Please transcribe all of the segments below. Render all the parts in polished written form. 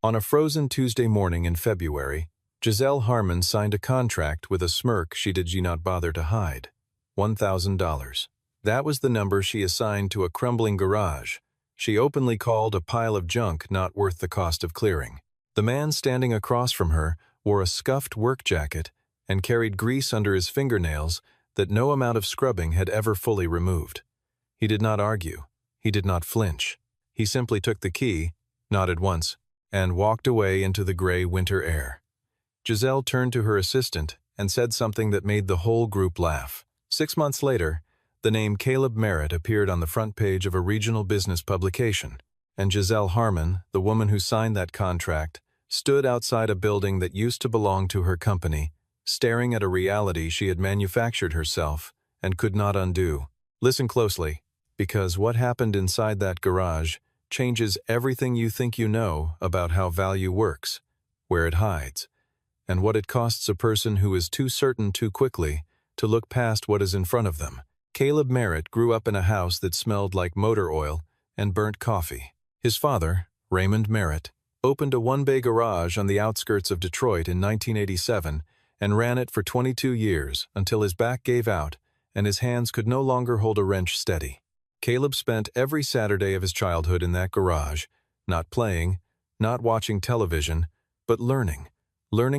On a frozen Tuesday morning in February, Giselle Harmon signed a contract with a smirk she did not bother to hide. $1,000. That was the number she assigned to a crumbling garage she openly called a pile of junk not worth the cost of clearing. The man standing across from her wore a scuffed work jacket and carried grease under his fingernails that no amount of scrubbing had ever fully removed. He did not argue. He did not flinch. He simply took the key, nodded once, and walked away into the gray winter air. Giselle turned to her assistant and said something that made the whole group laugh. 6 months later, the name Caleb Merritt appeared on the front page of a regional business publication, and Giselle Harmon, the woman who signed that contract, stood outside a building that used to belong to her company, staring at a reality she had manufactured herself and could not undo. Listen closely, because what happened inside that garage changes everything you think you know about how value works, where it hides, and what it costs a person who is too certain too quickly to look past what is in front of them. Caleb Merritt grew up in a house that smelled like motor oil and burnt coffee. His father, Raymond Merritt, opened a one-bay garage on the outskirts of Detroit in 1987 and ran it for 22 years until his back gave out and his hands could no longer hold a wrench steady. Caleb spent every Saturday of his childhood in that garage, not playing, not watching television, but learning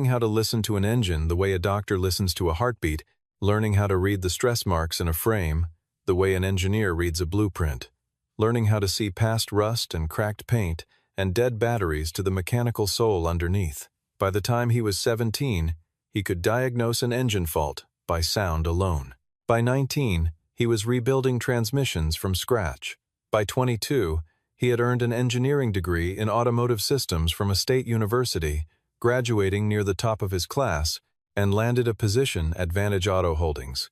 how to listen to an engine the way a doctor listens to a heartbeat, learning how to read the stress marks in a frame the way an engineer reads a blueprint, learning how to see past rust and cracked paint and dead batteries to the mechanical soul underneath. By the time he was 17, he could diagnose an engine fault by sound alone. By 19, he was rebuilding transmissions from scratch. By 22, he had earned an engineering degree in automotive systems from a state university, graduating near the top of his class, and landed a position at Vantage Auto Holdings,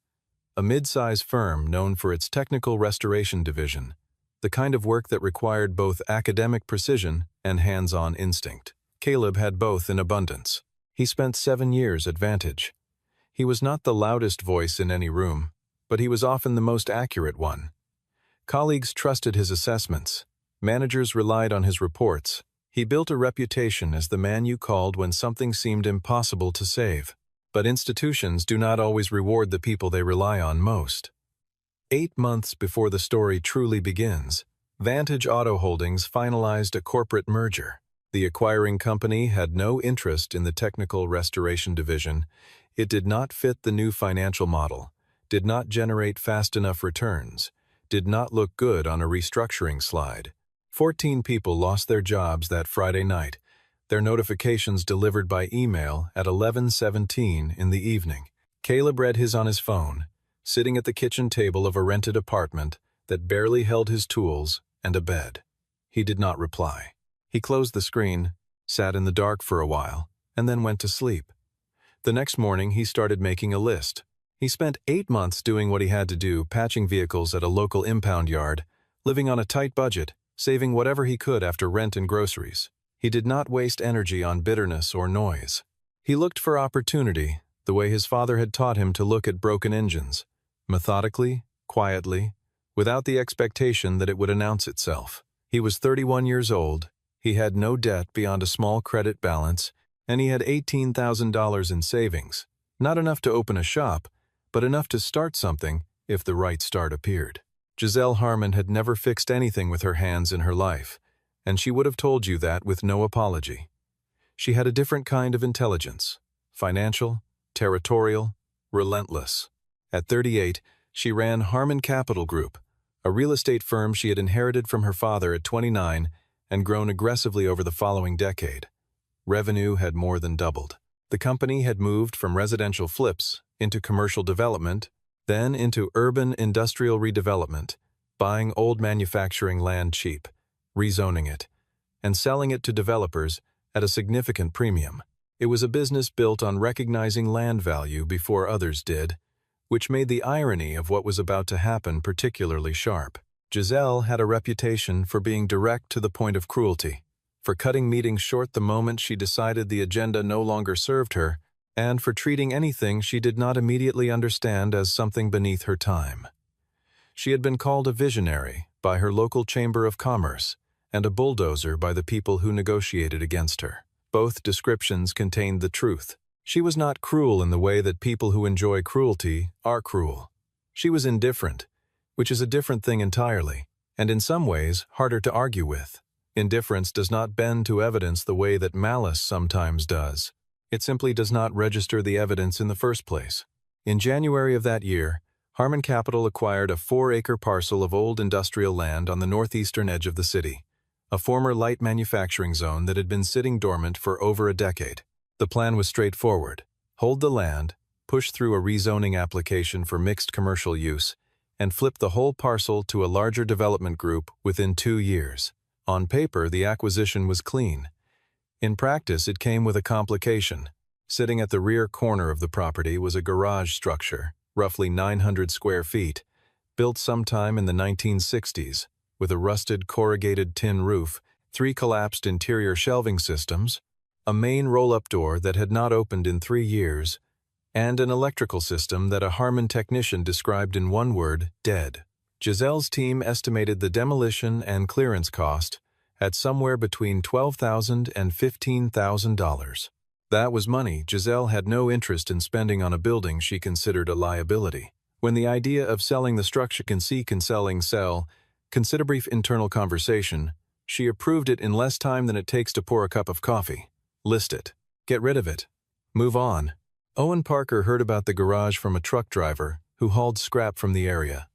a mid-size firm known for its technical restoration division, the kind of work that required both academic precision and hands-on instinct. Caleb had both in abundance. He spent 7 years at Vantage. He was not the loudest voice in any room, but he was often the most accurate one. Colleagues trusted his assessments. Managers relied on his reports. He built a reputation as the man you called when something seemed impossible to save. But institutions do not always reward the people they rely on most. 8 months before the story truly begins, Vantage Auto Holdings finalized a corporate merger. The acquiring company had no interest in the technical restoration division. It did not fit the new financial model, did not generate fast enough returns, did not look good on a restructuring slide. 14 people lost their jobs that Friday night, their notifications delivered by email at 11:17 in the evening. Caleb read his on his phone, sitting at the kitchen table of a rented apartment that barely held his tools and a bed. He did not reply. He closed the screen, sat in the dark for a while, and then went to sleep. The next morning he started making a list. He spent 8 months doing what he had to do, patching vehicles at a local impound yard, living on a tight budget, saving whatever he could after rent and groceries. He did not waste energy on bitterness or noise. He looked for opportunity, the way his father had taught him to look at broken engines, methodically, quietly, without the expectation that it would announce itself. He was 31 years old, he had no debt beyond a small credit balance, and he had $18,000 in savings. Not enough to open a shop, but enough to start something if the right start appeared. Giselle Harmon had never fixed anything with her hands in her life, and she would have told you that with no apology. She had a different kind of intelligence, financial, territorial, relentless. At 38, she ran Harmon Capital Group, a real estate firm she had inherited from her father at 29 and grown aggressively over the following decade. Revenue had more than doubled. The company had moved from residential flips into commercial development, then into urban industrial redevelopment, buying old manufacturing land cheap, rezoning it, and selling it to developers at a significant premium. It was a business built on recognizing land value before others did, which made the irony of what was about to happen particularly sharp. Giselle had a reputation for being direct to the point of cruelty, for cutting meetings short the moment she decided the agenda no longer served her, and for treating anything she did not immediately understand as something beneath her time. She had been called a visionary by her local chamber of commerce, and a bulldozer by the people who negotiated against her. Both descriptions contained the truth. She was not cruel in the way that people who enjoy cruelty are cruel. She was indifferent, which is a different thing entirely, and in some ways harder to argue with. Indifference does not bend to evidence the way that malice sometimes does. It simply does not register the evidence in the first place. In January of that year, Harmon Capital acquired a 4-acre parcel of old industrial land on the northeastern edge of the city, a former light manufacturing zone that had been sitting dormant for over a decade. The plan was straightforward: hold the land, push through a rezoning application for mixed commercial use, and flip the whole parcel to a larger development group within 2 years. On paper, the acquisition was clean. In practice, it came with a complication. Sitting at the rear corner of the property was a garage structure, roughly 900 square feet, built sometime in the 1960s, with a rusted corrugated tin roof, 3 collapsed interior shelving systems, a main roll-up door that had not opened in 3 years, and an electrical system that a Harmon technician described in one word: dead. Giselle's team estimated the demolition and clearance cost at somewhere between $12,000 and $15,000. That was money Giselle had no interest in spending on a building she considered a liability. When the idea of selling the structure consider brief internal conversation, she approved it in less time than it takes to pour a cup of coffee. List it. Get rid of it. Move on. Owen Parker heard about the garage from a truck driver who hauled scrap from the area.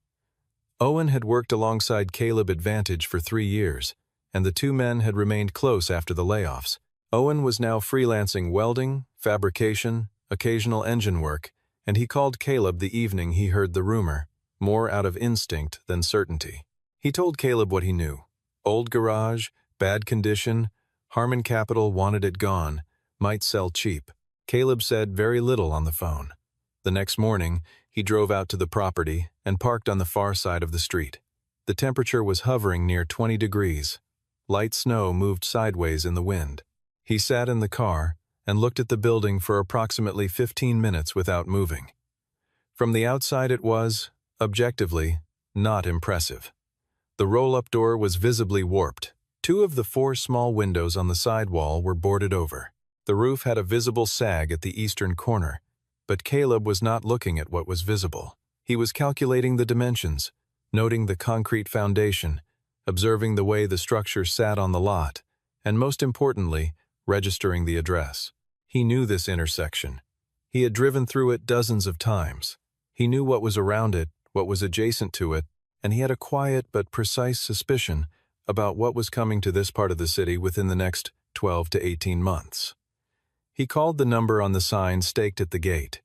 Owen had worked alongside Caleb Advantage for 3 years, and the two men had remained close after the layoffs. Owen was now freelancing welding, fabrication, occasional engine work, and he called Caleb the evening he heard the rumor, more out of instinct than certainty. He told Caleb what he knew. Old garage, bad condition, Harmon Capital wanted it gone, might sell cheap. Caleb said very little on the phone. The next morning, he drove out to the property and parked on the far side of the street. The temperature was hovering near 20 degrees. Light snow moved sideways in the wind. He sat in the car and looked at the building for approximately 15 minutes without moving. From the outside it was, objectively, not impressive. The roll-up door was visibly warped. 2 of the 4 small windows on the side wall were boarded over. The roof had a visible sag at the eastern corner, but Caleb was not looking at what was visible. He was calculating the dimensions, noting the concrete foundation, observing the way the structure sat on the lot, and most importantly, registering the address. He knew this intersection. He had driven through it dozens of times. He knew what was around it, what was adjacent to it, and he had a quiet but precise suspicion about what was coming to this part of the city within the next 12 to 18 months. He called the number on the sign staked at the gate.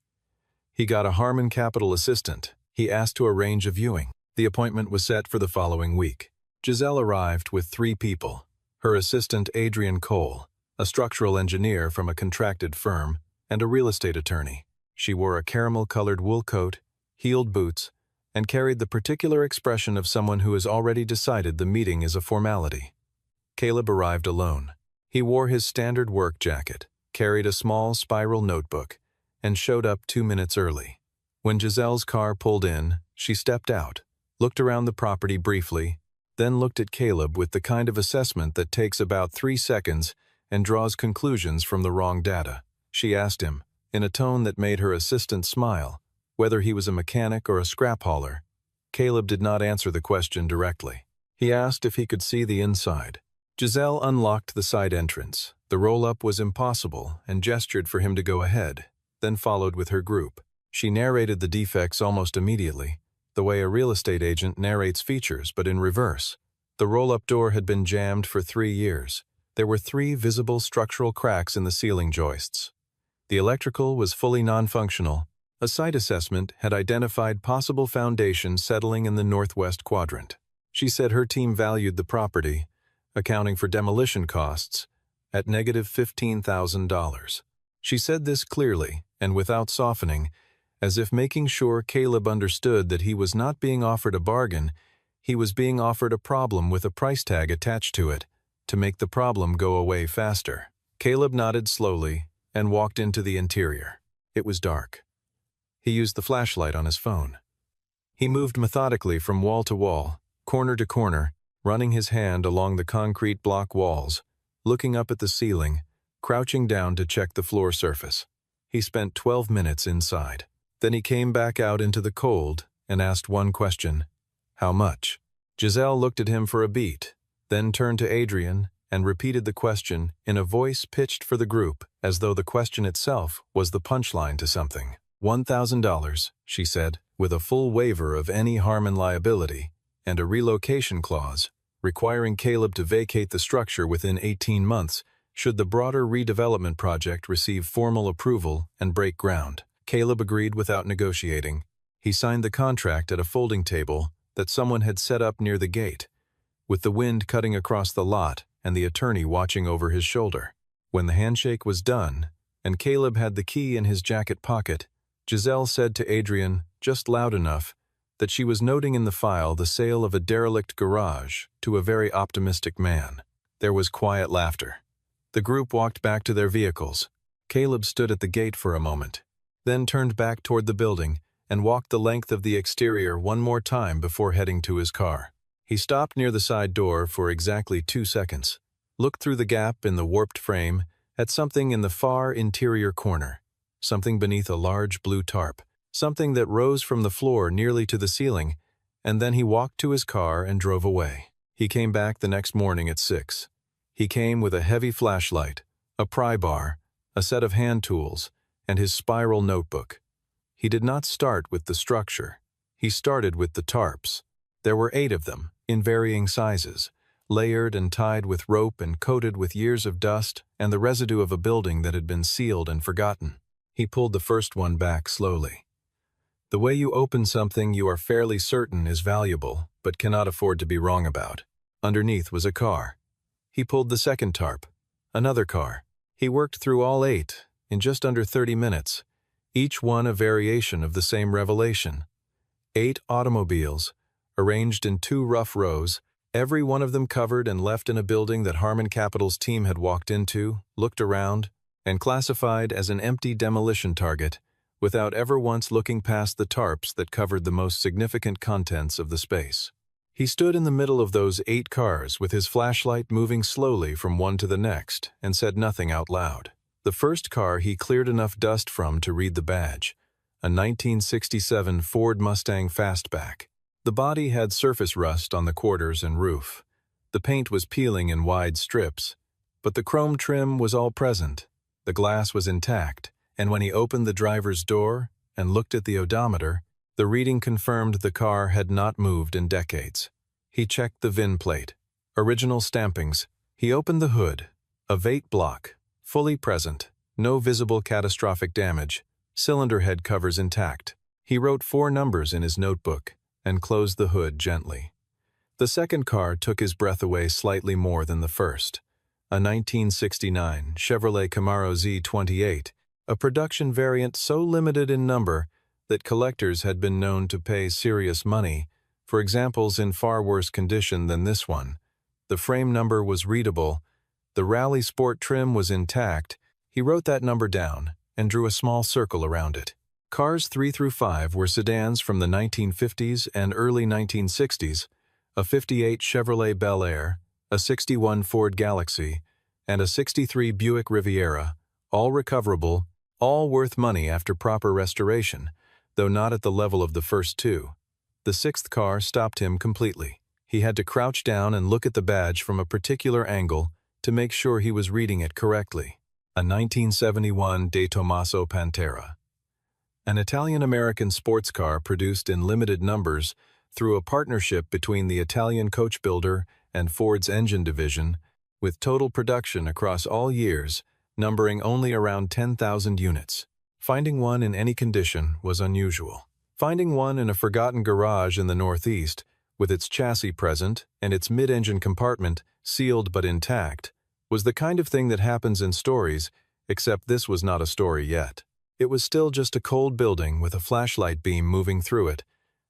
He got a Harmon Capital assistant. He asked to arrange a viewing. The appointment was set for the following week. Giselle arrived with 3 people. Her assistant Adrian Cole, a structural engineer from a contracted firm, and a real estate attorney. She wore a caramel-colored wool coat, heeled boots, and carried the particular expression of someone who has already decided the meeting is a formality. Caleb arrived alone. He wore his standard work jacket, carried a small spiral notebook, and showed up 2 minutes early. When Giselle's car pulled in, she stepped out, looked around the property briefly, then looked at Caleb with the kind of assessment that takes about 3 seconds and draws conclusions from the wrong data. She asked him, in a tone that made her assistant smile, whether he was a mechanic or a scrap hauler. Caleb did not answer the question directly. He asked if he could see the inside. Giselle unlocked the side entrance. The roll-up was impossible and gestured for him to go ahead, then followed with her group. She narrated the defects almost immediately, the way a real estate agent narrates features, but in reverse. The roll-up door had been jammed for 3 years. There were 3 visible structural cracks in the ceiling joists. The electrical was fully non-functional. A site assessment had identified possible foundation settling in the northwest quadrant. She said her team valued the property, accounting for demolition costs, at negative $15,000. She said this clearly and without softening, as if making sure Caleb understood that he was not being offered a bargain, he was being offered a problem with a price tag attached to it, to make the problem go away faster. Caleb nodded slowly and walked into the interior. It was dark. He used the flashlight on his phone. He moved methodically from wall to wall, corner to corner, running his hand along the concrete block walls, looking up at the ceiling, crouching down to check the floor surface. He spent 12 minutes inside. Then he came back out into the cold and asked one question: "How much?" Giselle looked at him for a beat, then turned to Adrian and repeated the question in a voice pitched for the group, as though the question itself was the punchline to something. $1,000, she said, with a full waiver of any harm and liability, and a relocation clause, requiring Caleb to vacate the structure within 18 months should the broader redevelopment project receive formal approval and break ground. Caleb agreed without negotiating. He signed the contract at a folding table that someone had set up near the gate, with the wind cutting across the lot and the attorney watching over his shoulder. When the handshake was done, and Caleb had the key in his jacket pocket, Giselle said to Adrian, just loud enough, that she was noting in the file the sale of a derelict garage to a very optimistic man. There was quiet laughter. The group walked back to their vehicles. Caleb stood at the gate for a moment, then turned back toward the building and walked the length of the exterior one more time before heading to his car. He stopped near the side door for exactly 2 seconds, looked through the gap in the warped frame at something in the far interior corner, something beneath a large blue tarp, something that rose from the floor nearly to the ceiling, and then he walked to his car and drove away. He came back the next morning at 6. He came with a heavy flashlight, a pry bar, a set of hand tools, and his spiral notebook. He did not start with the structure. He started with the tarps. There were 8 of them, in varying sizes, layered and tied with rope and coated with years of dust and the residue of a building that had been sealed and forgotten. He pulled the first one back slowly. The way you open something you are fairly certain is valuable, but cannot afford to be wrong about. Underneath was a car. He pulled the second tarp. Another car. He worked through all 8 in just under 30 minutes, each one a variation of the same revelation. 8 automobiles, arranged in 2 rough rows, every one of them covered and left in a building that Harmon Capital's team had walked into, looked around, and classified as an empty demolition target, without ever once looking past the tarps that covered the most significant contents of the space. He stood in the middle of those 8 cars with his flashlight moving slowly from one to the next and said nothing out loud. The first car he cleared enough dust from to read the badge, a 1967 Ford Mustang Fastback. The body had surface rust on the quarters and roof. The paint was peeling in wide strips, but the chrome trim was all present. The glass was intact, and when he opened the driver's door and looked at the odometer, the reading confirmed the car had not moved in decades. He checked the VIN plate. Original stampings. He opened the hood. A V8 block, fully present, no visible catastrophic damage, cylinder head covers intact. He wrote 4 numbers in his notebook and closed the hood gently. The second car took his breath away slightly more than the first. A 1969 Chevrolet Camaro Z28, a production variant so limited in number that collectors had been known to pay serious money for examples in far worse condition than this one. The frame number was readable. The Rally Sport trim was intact. He wrote that number down and drew a small circle around it. Cars 3 through 5 were sedans from the 1950s and early 1960s, a 58 Chevrolet Bel Air, a 61 Ford Galaxy, and a 63 Buick Riviera, all recoverable, all worth money after proper restoration, though not at the level of the first 2. The 6th car stopped him completely. He had to crouch down and look at the badge from a particular angle to make sure he was reading it correctly. A 1971 De Tomaso Pantera. An Italian-American sports car produced in limited numbers through a partnership between the Italian coach builder and Ford's engine division, with total production across all years numbering only around 10,000 units. Finding one in any condition was unusual. Finding one in a forgotten garage in the Northeast, with its chassis present and its mid-engine compartment sealed but intact, was the kind of thing that happens in stories, except this was not a story yet. It was still just a cold building with a flashlight beam moving through it,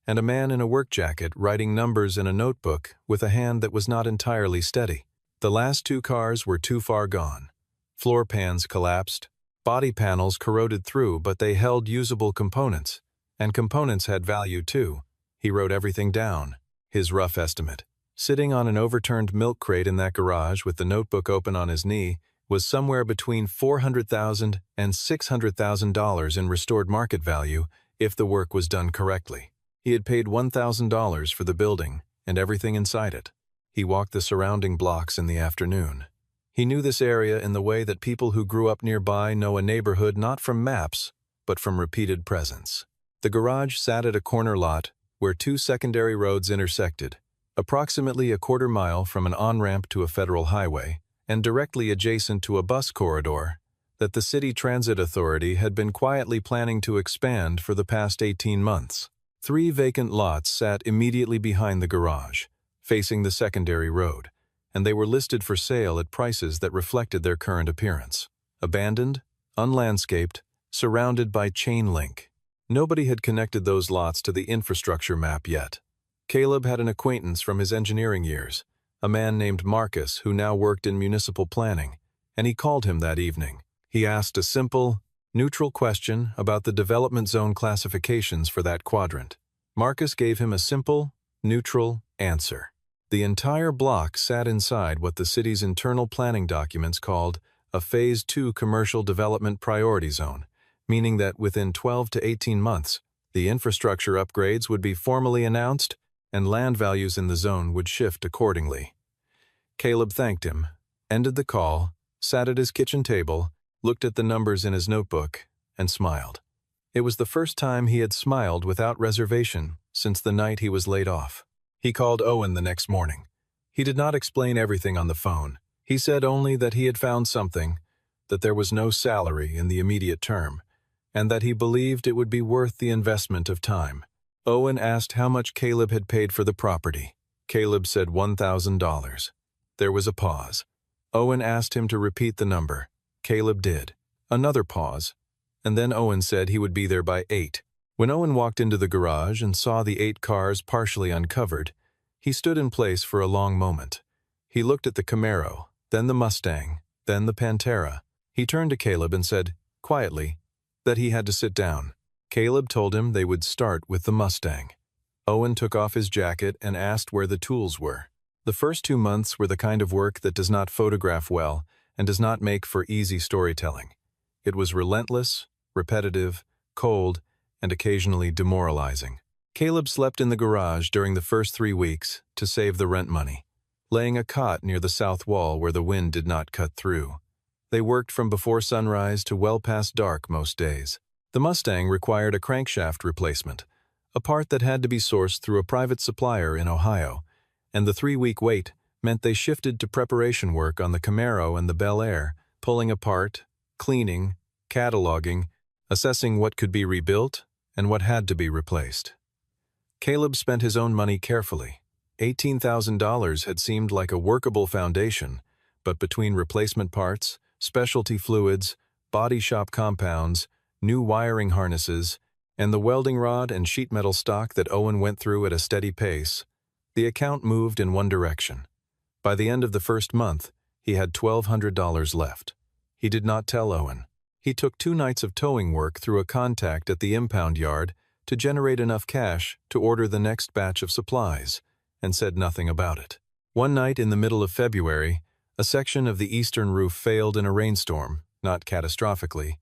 and a man in a work jacket writing numbers in a notebook with a hand that was not entirely steady. The last 2 cars were too far gone. Floor pans collapsed, body panels corroded through, but they held usable components, and components had value too. He wrote everything down, his rough estimate. Sitting on an overturned milk crate in that garage with the notebook open on his knee was somewhere between $400,000 and $600,000 in restored market value if the work was done correctly. He had paid $1,000 for the building and everything inside it. He walked the surrounding blocks in the afternoon. He knew this area in the way that people who grew up nearby know a neighborhood not from maps, but from repeated presence. The garage sat at a corner lot where two secondary roads intersected, approximately a quarter mile from an on-ramp to a federal highway, and directly adjacent to a bus corridor that the City Transit Authority had been quietly planning to expand for the past 18 months. 3 vacant lots sat immediately behind the garage, facing the secondary road, and they were listed for sale at prices that reflected their current appearance. Abandoned, unlandscaped, surrounded by chain link. Nobody had connected those lots to the infrastructure map yet. Caleb had an acquaintance from his engineering years, a man named Marcus who now worked in municipal planning, and he called him that evening. He asked a simple, neutral question about the development zone classifications for that quadrant. Marcus gave him a simple, neutral answer. The entire block sat inside what the city's internal planning documents called a Phase 2 Commercial Development Priority Zone, meaning that within 12 to 18 months, the infrastructure upgrades would be formally announced and land values in the zone would shift accordingly. Caleb thanked him, ended the call, sat at his kitchen table, looked at the numbers in his notebook, and smiled. It was the first time he had smiled without reservation since the night he was laid off. He called Owen the next morning. He did not explain everything on the phone. He said only that he had found something, that there was no salary in the immediate term, and that he believed it would be worth the investment of time. Owen asked how much Caleb had paid for the property. Caleb said $1,000. There was a pause. Owen asked him to repeat the number. Caleb did. Another pause, and then Owen said he would be there by 8. When Owen walked into the garage and saw the 8 cars partially uncovered, he stood in place for a long moment. He looked at the Camaro, then the Mustang, then the Pantera. He turned to Caleb and said, quietly, that he had to sit down. Caleb told him they would start with the Mustang. Owen took off his jacket and asked where the tools were. The first 2 months were the kind of work that does not photograph well and does not make for easy storytelling. It was relentless, repetitive, cold, and occasionally demoralizing. Caleb slept in the garage during the first 3 weeks to save the rent money, laying a cot near the south wall where the wind did not cut through. They worked from before sunrise to well past dark most days. The Mustang required a crankshaft replacement, a part that had to be sourced through a private supplier in Ohio, and the 3-week wait meant they shifted to preparation work on the Camaro and the Bel Air, pulling apart, cleaning, cataloging, assessing what could be rebuilt and what had to be replaced. Caleb spent his own money carefully. $18,000 had seemed like a workable foundation, but between replacement parts, specialty fluids, body shop compounds, new wiring harnesses, and the welding rod and sheet metal stock that Owen went through at a steady pace, the account moved in one direction. By the end of the first month, he had $1,200 left. He did not tell Owen. He took 2 nights of towing work through a contact at the impound yard to generate enough cash to order the next batch of supplies, and said nothing about it. One night in the middle of February, a section of the eastern roof failed in a rainstorm, not catastrophically,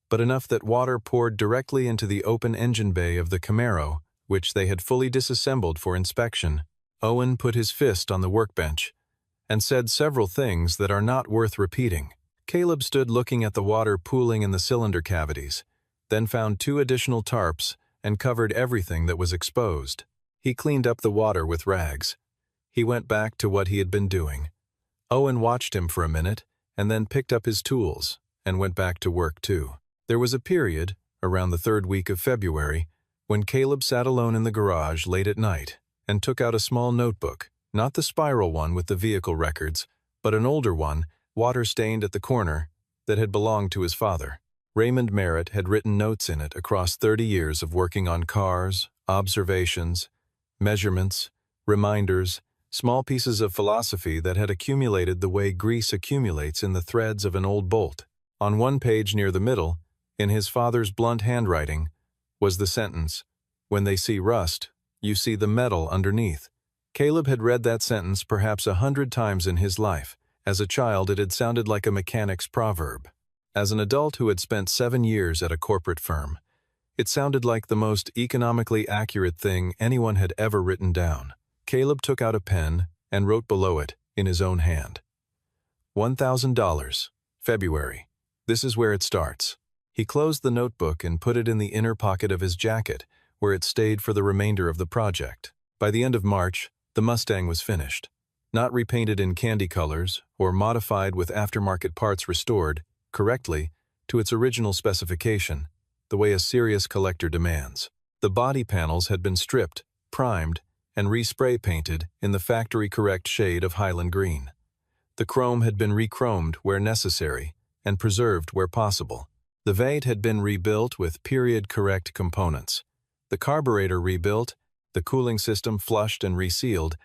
but enough that water poured directly into the open engine bay of the Camaro, which they had fully disassembled for inspection. Owen put his fist on the workbench and said several things that are not worth repeating. Caleb stood looking at the water pooling in the cylinder cavities, then found 2 additional tarps and covered everything that was exposed. He cleaned up the water with rags. He went back to what he had been doing. Owen watched him for a minute and then picked up his tools and went back to work too. There was a period, around the 3rd week of February, when Caleb sat alone in the garage late at night and took out a small notebook, not the spiral one with the vehicle records, but an older one, water-stained at the corner, that had belonged to his father. Raymond Merritt had written notes in it across 30 years of working on cars, observations, measurements, reminders, small pieces of philosophy that had accumulated the way grease accumulates in the threads of an old bolt. On one page near the middle, in his father's blunt handwriting, was the sentence, "When they see rust, you see the metal underneath." Caleb had read that sentence perhaps 100 times in his life. As a child, it had sounded like a mechanic's proverb. As an adult who had spent 7 years at a corporate firm, it sounded like the most economically accurate thing anyone had ever written down. Caleb took out a pen and wrote below it, in his own hand, $1,000, February. This is where it starts. He closed the notebook and put it in the inner pocket of his jacket, where it stayed for the remainder of the project. By the end of March, the Mustang was finished. Not repainted in candy colors or modified with aftermarket parts restored, correctly, to its original specification, the way a serious collector demands. The body panels had been stripped, primed, and respray painted in the factory-correct shade of Highland green. The chrome had been re-chromed where necessary and preserved where possible. The V8 had been rebuilt with period-correct components. The carburetor rebuilt, the cooling system flushed and resealed,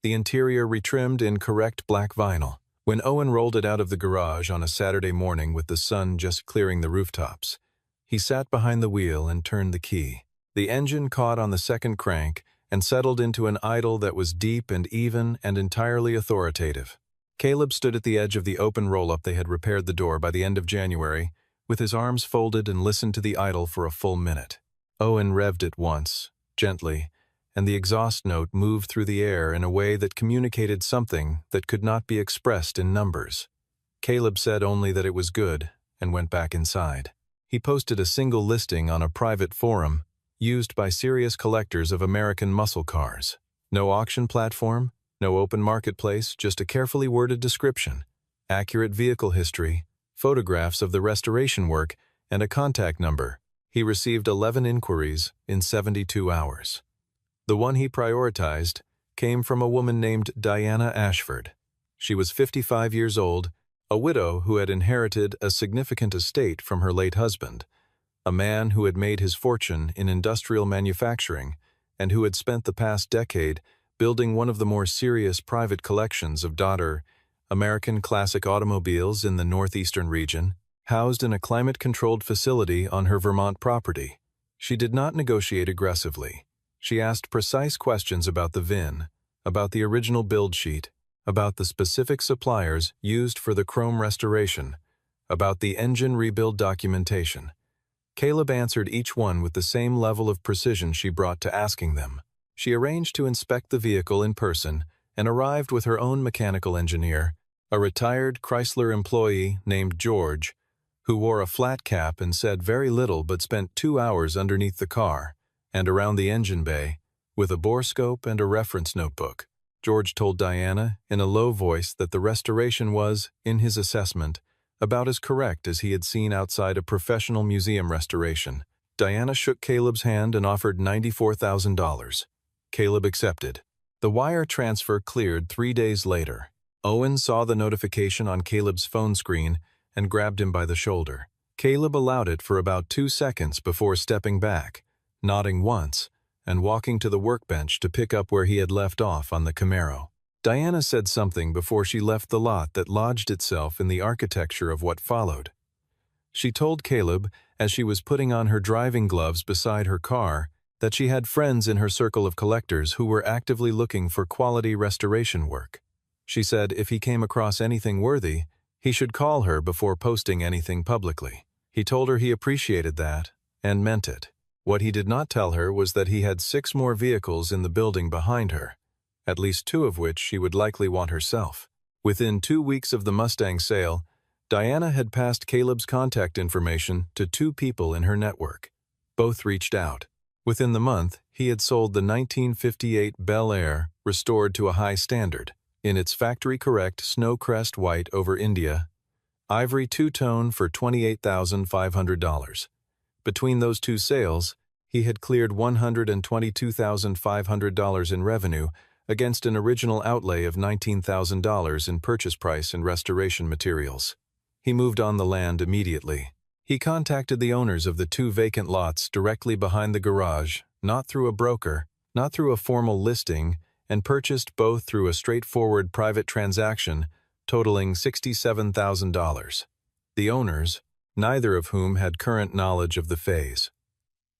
the interior retrimmed in correct black vinyl. When Owen rolled it out of the garage on a Saturday morning with the sun just clearing the rooftops, he sat behind the wheel and turned the key. The engine caught on the second crank and settled into an idle that was deep and even and entirely authoritative. Caleb stood at the edge of the open roll-up they had repaired the door by the end of January, with his arms folded, and listened to the idle for a full minute. Owen revved it once, gently, and the exhaust note moved through the air in a way that communicated something that could not be expressed in numbers. Caleb said only that it was good and went back inside. He posted a single listing on a private forum used by serious collectors of American muscle cars. No auction platform, no open marketplace, just a carefully worded description, accurate vehicle history, photographs of the restoration work, and a contact number. He received 11 inquiries in 72 hours. The one he prioritized came from a woman named Diana Ashford. She was 55 years old, a widow who had inherited a significant estate from her late husband, a man who had made his fortune in industrial manufacturing and who had spent the past decade building one of the more serious private collections of American classic automobiles in the northeastern region, housed in a climate-controlled facility on her Vermont property. She did not negotiate aggressively. She asked precise questions about the VIN, about the original build sheet, about the specific suppliers used for the chrome restoration, about the engine rebuild documentation. Caleb answered each one with the same level of precision she brought to asking them. She arranged to inspect the vehicle in person and arrived with her own mechanical engineer, a retired Chrysler employee named George, who wore a flat cap and said very little but spent 2 hours underneath the car and around the engine bay with a borescope and a reference notebook. George told Diana in a low voice that the restoration was, in his assessment, about as correct as he had seen outside a professional museum restoration. Diana shook Caleb's hand and offered $94,000. Caleb accepted. The wire transfer cleared 3 days later. Owen saw the notification on Caleb's phone screen and grabbed him by the shoulder. Caleb allowed it for about 2 seconds before stepping back, nodding once, and walking to the workbench to pick up where he had left off on the Camaro. Diana said something before she left the lot that lodged itself in the architecture of what followed. She told Caleb, as she was putting on her driving gloves beside her car, that she had friends in her circle of collectors who were actively looking for quality restoration work. She said if he came across anything worthy, he should call her before posting anything publicly. He told her he appreciated that, and meant it. What he did not tell her was that he had 6 more vehicles in the building behind her, at least 2 of which she would likely want herself. Within 2 weeks of the Mustang sale, Diana had passed Caleb's contact information to 2 people in her network. Both reached out. Within the month, he had sold the 1958 Bel Air, restored to a high standard, in its factory-correct Snowcrest white over India, ivory two-tone for $28,500. Between those 2 sales, he had cleared $122,500 in revenue against an original outlay of $19,000 in purchase price and restoration materials. He moved on the land immediately. He contacted the owners of the 2 vacant lots directly behind the garage, not through a broker, not through a formal listing, and purchased both through a straightforward private transaction totaling $67,000. The owners, neither of whom had current knowledge of the phase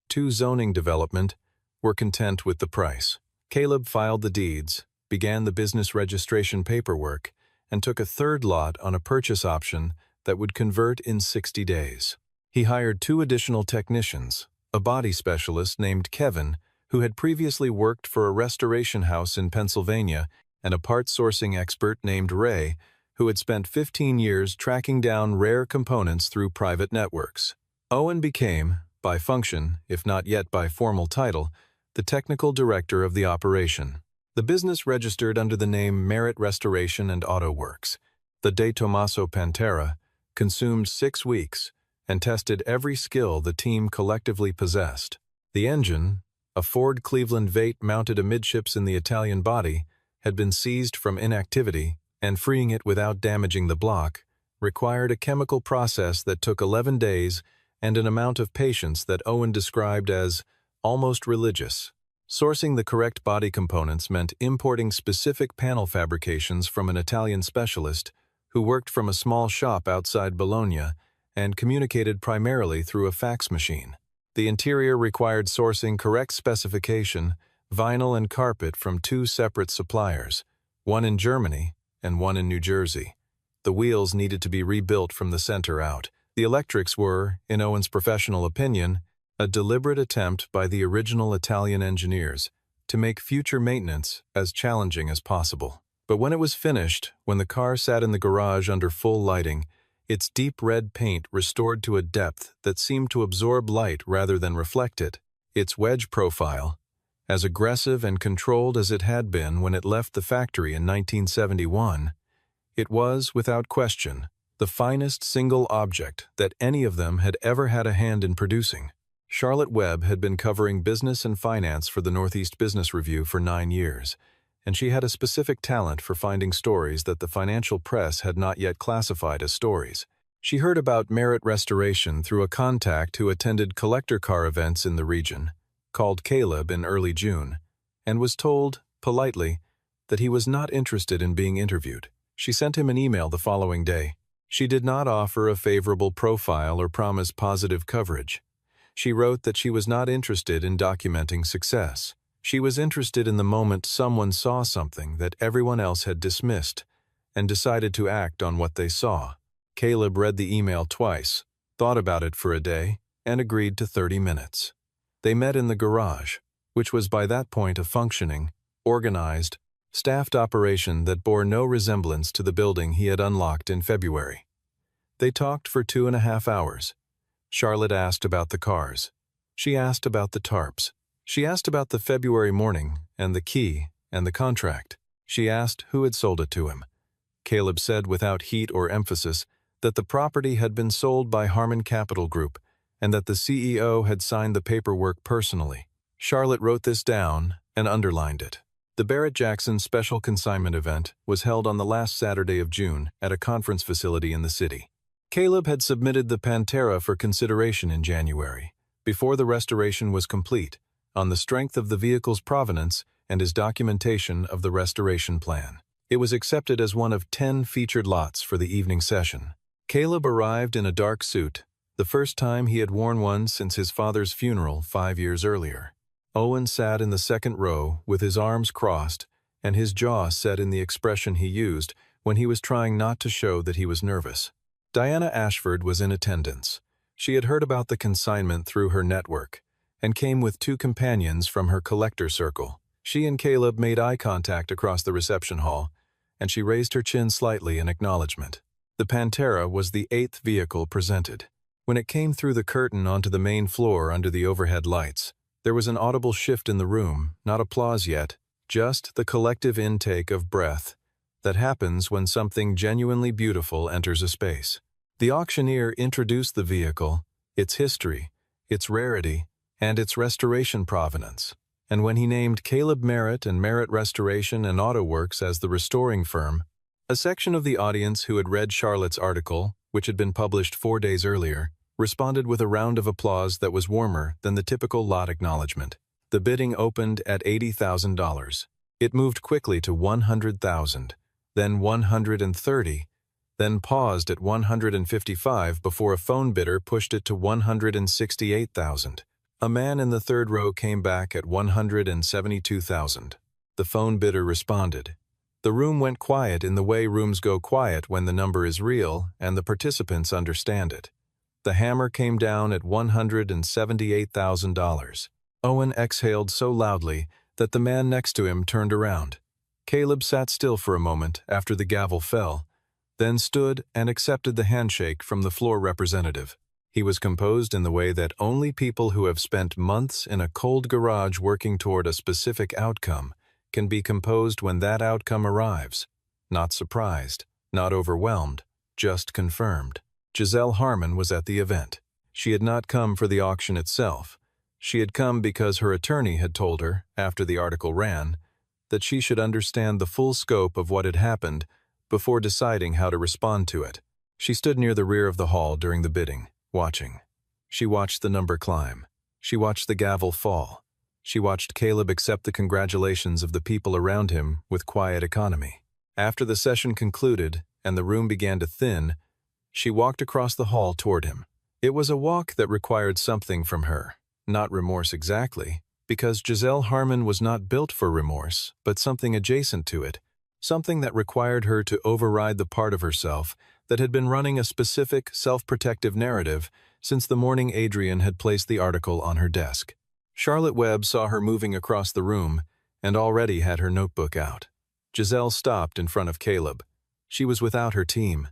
2 zoning development, were content with the price. Caleb filed the deeds, began the business registration paperwork, and took a third lot on a purchase option that would convert in 60 days. He hired 2 additional technicians, a body specialist named Kevin, who had previously worked for a restoration house in Pennsylvania, and a part sourcing expert named Ray, who had spent 15 years tracking down rare components through private networks. Owen became, by function, if not yet by formal title, the technical director of the operation. The business registered under the name Merit Restoration and Auto Works. The De Tomaso Pantera consumed 6 weeks and tested every skill the team collectively possessed. The engine, a Ford Cleveland Vate mounted amidships in the Italian body, had been seized from inactivity, and freeing it without damaging the block required a chemical process that took 11 days and an amount of patience that Owen described as almost religious. Sourcing the correct body components meant importing specific panel fabrications from an Italian specialist who worked from a small shop outside Bologna and communicated primarily through a fax machine. The interior required sourcing correct specification, vinyl and carpet from 2 separate suppliers, one in Germany and one in New Jersey. The wheels needed to be rebuilt from the center out. The electrics were, in Owen's professional opinion, a deliberate attempt by the original Italian engineers to make future maintenance as challenging as possible. But when it was finished, when the car sat in the garage under full lighting, its deep red paint restored to a depth that seemed to absorb light rather than reflect it, its wedge profile, as aggressive and controlled as it had been when it left the factory in 1971, it was, without question, the finest single object that any of them had ever had a hand in producing. Charlotte Webb had been covering business and finance for the Northeast Business Review for 9 years, and she had a specific talent for finding stories that the financial press had not yet classified as stories. She heard about Merit Restoration through a contact who attended collector car events in the region, called Caleb in early June, and was told, politely, that he was not interested in being interviewed. She sent him an email the following day. She did not offer a favorable profile or promise positive coverage. She wrote that she was not interested in documenting success. She was interested in the moment someone saw something that everyone else had dismissed and decided to act on what they saw. Caleb read the email twice, thought about it for a day, and agreed to 30 minutes. They met in the garage, which was by that point a functioning, organized, staffed operation that bore no resemblance to the building he had unlocked in February. They talked for 2.5 hours. Charlotte asked about the cars. She asked about the tarps. She asked about the February morning and the key and the contract. She asked who had sold it to him. Caleb said without heat or emphasis that the property had been sold by Harmon Capital Group and that the CEO had signed the paperwork personally. Charlotte wrote this down and underlined it. The Barrett-Jackson Special Consignment event was held on the last Saturday of June at a conference facility in the city. Caleb had submitted the Pantera for consideration in January, before the restoration was complete, on the strength of the vehicle's provenance and his documentation of the restoration plan. It was accepted as one of 10 featured lots for the evening session. Caleb arrived in a dark suit, the first time he had worn one since his father's funeral 5 years earlier. Owen sat in the second row with his arms crossed and his jaw set in the expression he used when he was trying not to show that he was nervous. Diana Ashford was in attendance. She had heard about the consignment through her network and came with 2 companions from her collector circle. She and Caleb made eye contact across the reception hall, and she raised her chin slightly in acknowledgement. The Pantera was the 8th vehicle presented. When it came through the curtain onto the main floor under the overhead lights, there was an audible shift in the room, not applause yet, just the collective intake of breath that happens when something genuinely beautiful enters a space. The auctioneer introduced the vehicle, its history, its rarity, and its restoration provenance. And when he named Caleb Merritt and Merritt Restoration and Auto Works as the restoring firm, a section of the audience who had read Charlotte's article, which had been published 4 days earlier, responded with a round of applause that was warmer than the typical lot acknowledgement. The bidding opened at $80,000. It moved quickly to $100,000, then $130,000, then paused at $155,000 before a phone bidder pushed it to $168,000. A man in the third row came back at $172,000. The phone bidder responded. The room went quiet in the way rooms go quiet when the number is real and the participants understand it. The hammer came down at $178,000. Owen exhaled so loudly that the man next to him turned around. Caleb sat still for a moment after the gavel fell, then stood and accepted the handshake from the floor representative. He was composed in the way that only people who have spent months in a cold garage working toward a specific outcome can be composed when that outcome arrives. Not surprised, not overwhelmed, just confirmed. Giselle Harmon was at the event. She had not come for the auction itself. She had come because her attorney had told her, after the article ran, that she should understand the full scope of what had happened before deciding how to respond to it. She stood near the rear of the hall during the bidding, watching. She watched the number climb. She watched the gavel fall. She watched Caleb accept the congratulations of the people around him with quiet economy. After the session concluded and the room began to thin, she walked across the hall toward him. It was a walk that required something from her, not remorse exactly, because Giselle Harmon was not built for remorse, but something adjacent to it, something that required her to override the part of herself that had been running a specific, self-protective narrative since the morning Adrian had placed the article on her desk. Charlotte Webb saw her moving across the room and already had her notebook out. Giselle stopped in front of Caleb. She was without her team.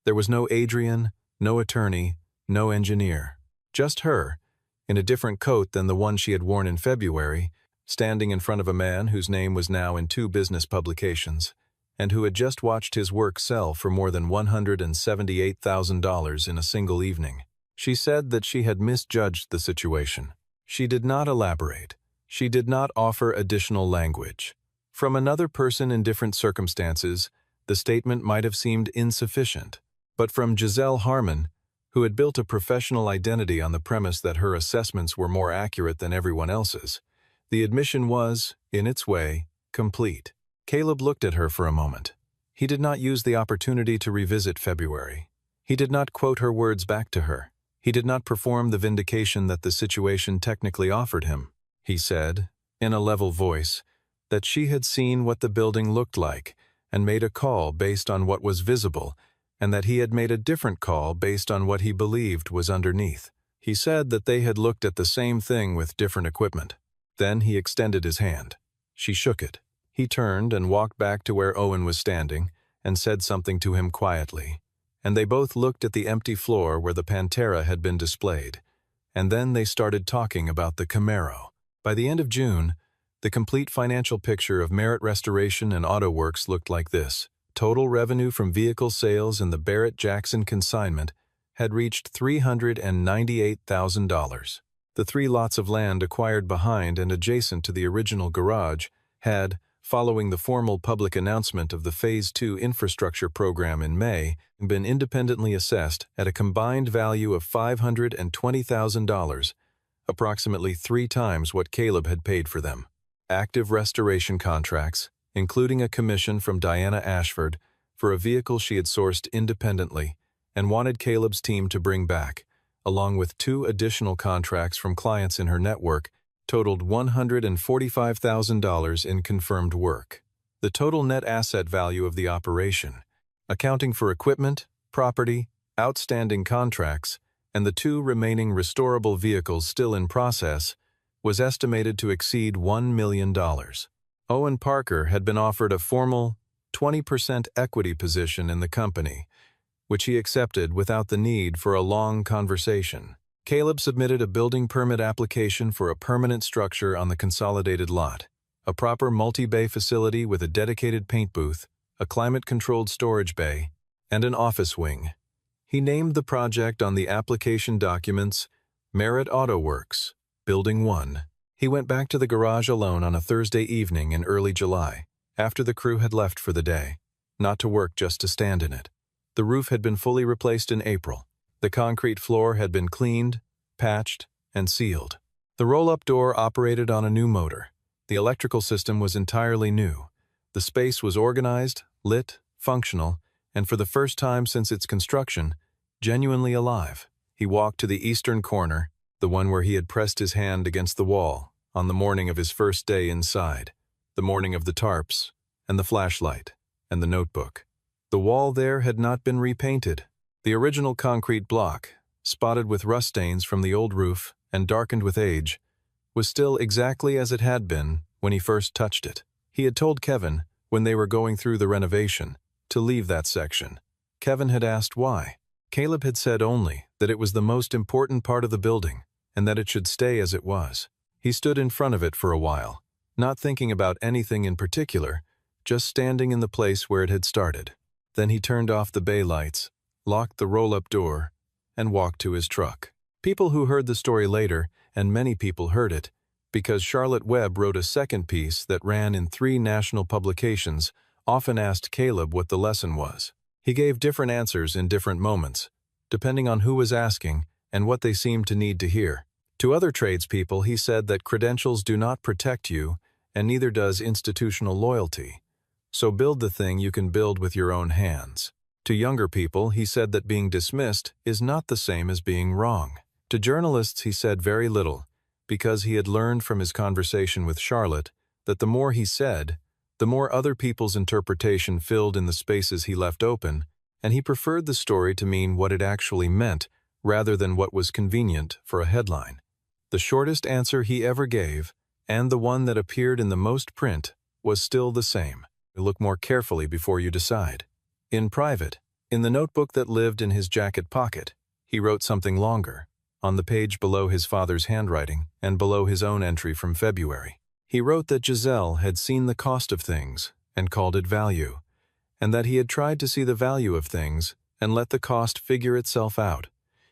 There was no Adrian, no attorney, no engineer. Just her, in a different coat than the one she had worn in February, standing in front of a man whose name was now in 2 business publications, and who had just watched his work sell for more than $178,000 in a single evening. She said that she had misjudged the situation. She did not elaborate. She did not offer additional language. From another person in different circumstances, the statement might have seemed insufficient. But from Giselle Harmon, who had built a professional identity on the premise that her assessments were more accurate than everyone else's, the admission was, in its way, complete. Caleb looked at her for a moment. He did not use the opportunity to revisit February. He did not quote her words back to her. He did not perform the vindication that the situation technically offered him. He said, in a level voice, that she had seen what the building looked like and made a call based on what was visible, and that he had made a different call based on what he believed was underneath. He said that they had looked at the same thing with different equipment. Then he extended his hand. She shook it. He turned and walked back to where Owen was standing and said something to him quietly, and they both looked at the empty floor where the Pantera had been displayed, and then they started talking about the Camaro. By the end of June, the complete financial picture of Merit Restoration and Auto Works looked like this. Total revenue from vehicle sales in the Barrett-Jackson consignment had reached $398,000. The 3 lots of land acquired behind and adjacent to the original garage had, following the formal public announcement of the Phase 2 infrastructure program in May, been independently assessed at a combined value of $520,000, approximately 3 times what Caleb had paid for them. Active restoration contracts, including a commission from Diana Ashford for a vehicle she had sourced independently and wanted Caleb's team to bring back, along with 2 additional contracts from clients in her network, totaled $145,000 in confirmed work. The total net asset value of the operation, accounting for equipment, property, outstanding contracts, and the 2 remaining restorable vehicles still in process, was estimated to exceed $1 million. Owen Parker had been offered a formal 20% equity position in the company, which he accepted without the need for a long conversation. Caleb submitted a building permit application for a permanent structure on the consolidated lot, a proper multi-bay facility with a dedicated paint booth, a climate-controlled storage bay, and an office wing. He named the project on the application documents Merit Auto Works, Building 1. He went back to the garage alone on a Thursday evening in early July, after the crew had left for the day, not to work just to stand in it. The roof had been fully replaced in April. The concrete floor had been cleaned, patched, and sealed. The roll-up door operated on a new motor. The electrical system was entirely new. The space was organized, lit, functional, and for the first time since its construction, genuinely alive. He walked to the eastern corner, the one where he had pressed his hand against the wall, on the morning of his first day inside. the morning of the tarps, and the flashlight, and the notebook. The wall there had not been repainted. The original concrete block, spotted with rust stains from the old roof and darkened with age, was still exactly as it had been when he first touched it. He had told Kevin, when they were going through the renovation, to leave that section. Kevin had asked why. Caleb had said only that it was the most important part of the building and that it should stay as it was. He stood in front of it for a while, not thinking about anything in particular, just standing in the place where it had started. Then he turned off the bay lights, locked the roll-up door, and walked to his truck. People who heard the story later, and many people heard it, because Charlotte Webb wrote a second piece that ran in 3 national publications, often asked Caleb what the lesson was. He gave different answers in different moments, depending on who was asking and what they seemed to need to hear. To other tradespeople, he said that credentials do not protect you, and neither does institutional loyalty. So build the thing you can build with your own hands. To younger people, he said that being dismissed is not the same as being wrong. To journalists, he said very little, because he had learned from his conversation with Charlotte that the more he said, the more other people's interpretation filled in the spaces he left open, and he preferred the story to mean what it actually meant rather than what was convenient for a headline. The shortest answer he ever gave, and the one that appeared in the most print, was still the same. Look more carefully before you decide. In private, in the notebook that lived in his jacket pocket, he wrote something longer, on the page below his father's handwriting and below his own entry from February. He wrote that Giselle had seen the cost of things and called it value, and that he had tried to see the value of things and let the cost figure itself out.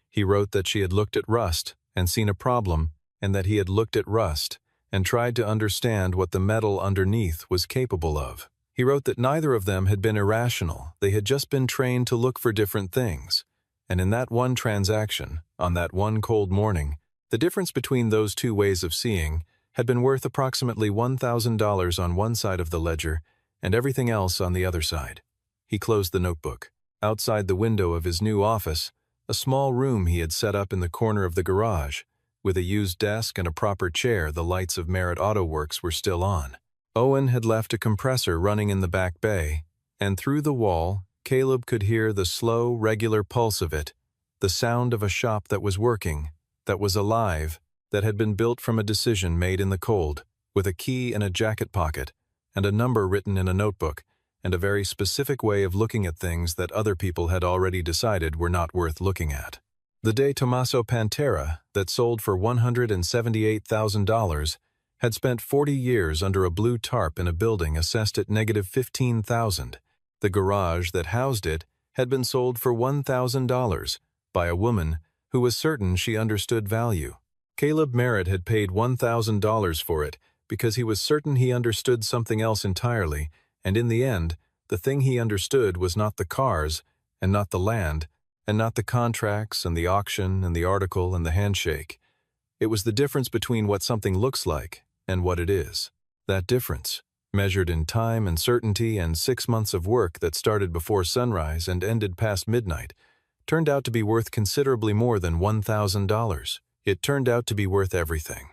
He wrote that she had looked at rust and seen a problem, and that he had looked at rust and tried to understand what the metal underneath was capable of. He wrote that neither of them had been irrational, they had just been trained to look for different things. And in that one transaction, on that one cold morning, the difference between those 2 ways of seeing had been worth approximately $1,000 on one side of the ledger and everything else on the other side. He closed the notebook. Outside the window of his new office, a small room he had set up in the corner of the garage, with a used desk and a proper chair, the lights of Merritt Auto Works were still on. Owen had left a compressor running in the back bay, and through the wall, Caleb could hear the slow, regular pulse of it, the sound of a shop that was working, that was alive, that had been built from a decision made in the cold, with a key in a jacket pocket, and a number written in a notebook, and a very specific way of looking at things that other people had already decided were not worth looking at. The De Tomaso Pantera, that sold for $178,000, had spent 40 years under a blue tarp in a building assessed at -$15,000. The garage that housed it had been sold for $1,000 by a woman who was certain she understood value. Caleb Merritt had paid $1,000 for it because he was certain he understood something else entirely, and in the end, the thing he understood was not the cars, and not the land, and not the contracts and the auction and the article and the handshake. It was the difference between what something looks like and what it is. That difference, measured in time and certainty and 6 months of work that started before sunrise and ended past midnight, turned out to be worth considerably more than $1,000. It turned out to be worth everything.